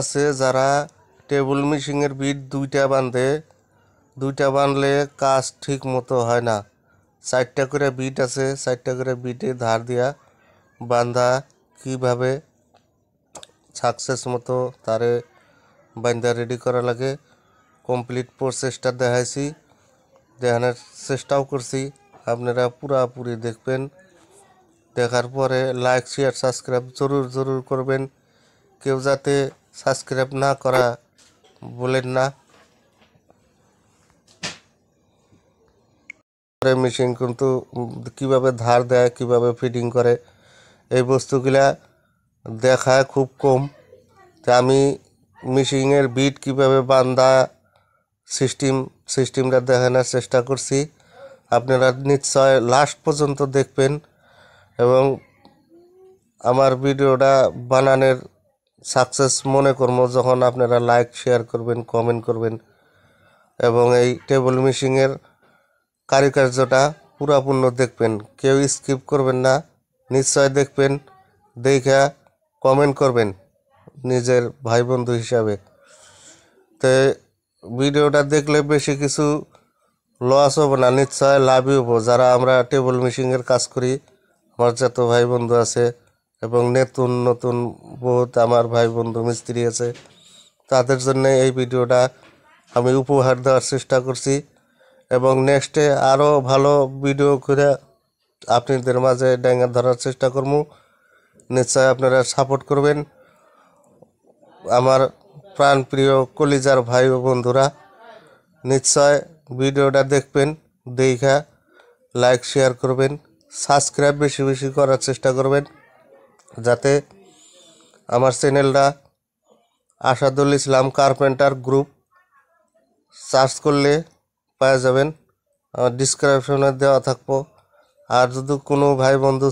আছে যারা টেবিল মেশিনের বিট দুইটা বাঁধলে কাজ ঠিক মতো হয় না। 4টা করে বিট আছে, 4টা করে বিটে ধার দিয়া বাঁধা কিভাবে সাকসেস মতো তারে বাঁধা রেডি করা লাগে কমপ্লিট প্রসেসটা দেখাইছি, দেখানোর চেষ্টাও করছি। আপনারা পুরাপুরি দেখবেন, দেখার পরে লাইক শেয়ার সাবস্ক্রাইব জরুর করবেন। কেউ যাতে সাবস্ক্রাইব না করা বলেন না। মেশিন কিন্তু কিভাবে ধার দেয়, কিভাবে ফিটিং করে, এই বস্তুগুলা দেখায় খুব কম। তা আমি মেশিনের বিট কিভাবে বাঁধা সিস্টেমটা দেখানোর চেষ্টা করছি। আপনারা নিশ্চয় লাস্ট পর্যন্ত দেখবেন এবং আমার ভিডিওটা বানানোর সাকসেস মনে করবো যখন আপনারা লাইক শেয়ার করবেন, কমেন্ট করবেন এবং এই টেবিল মেশিনের কারুকার্যটা পুরাপূর্ণ দেখবেন। কেউ স্কিপ করবেন না, নিশ্চয় দেখবেন, দেখা কমেন্ট করবেন নিজের ভাই বন্ধু হিসাবে। তো ভিডিওটা দেখলে বেশি কিছু লস হবে না, নিশ্চয় লাভই হবো। যারা আমরা টেবিল মেশিনের কাজ করি, আমার যত ভাই বন্ধু আছে এবং নতুন বহুত আমার ভাই বন্ধু মিস্ত্রি আছে, তাদের জন্য এই ভিডিওটা আমি উপহার দেওয়ার চেষ্টা করছি এবং নেক্সটে আরও ভালো ভিডিও করে আপনাদের মাঝে ডেঙ্গা ধরার চেষ্টা করবো। নিশ্চয় আপনারা সাপোর্ট করবেন আমার প্রাণপ্রিয় কলিজার ভাই ও বন্ধুরা। নিশ্চয় ভিডিওটা দেখবেন, দেখা লাইক শেয়ার করবেন, সাবস্ক্রাইব বেশি করার চেষ্টা করবেন, যাতে আমার চ্যানেলটা আসাদুল ইসলাম কার্পেন্টার গ্রুপ সার্চ করলে পাওয়া যাবেন, ডিসক্রিপশনে দেওয়া থাকবো। আর যদি কোনো ভাই বন্ধু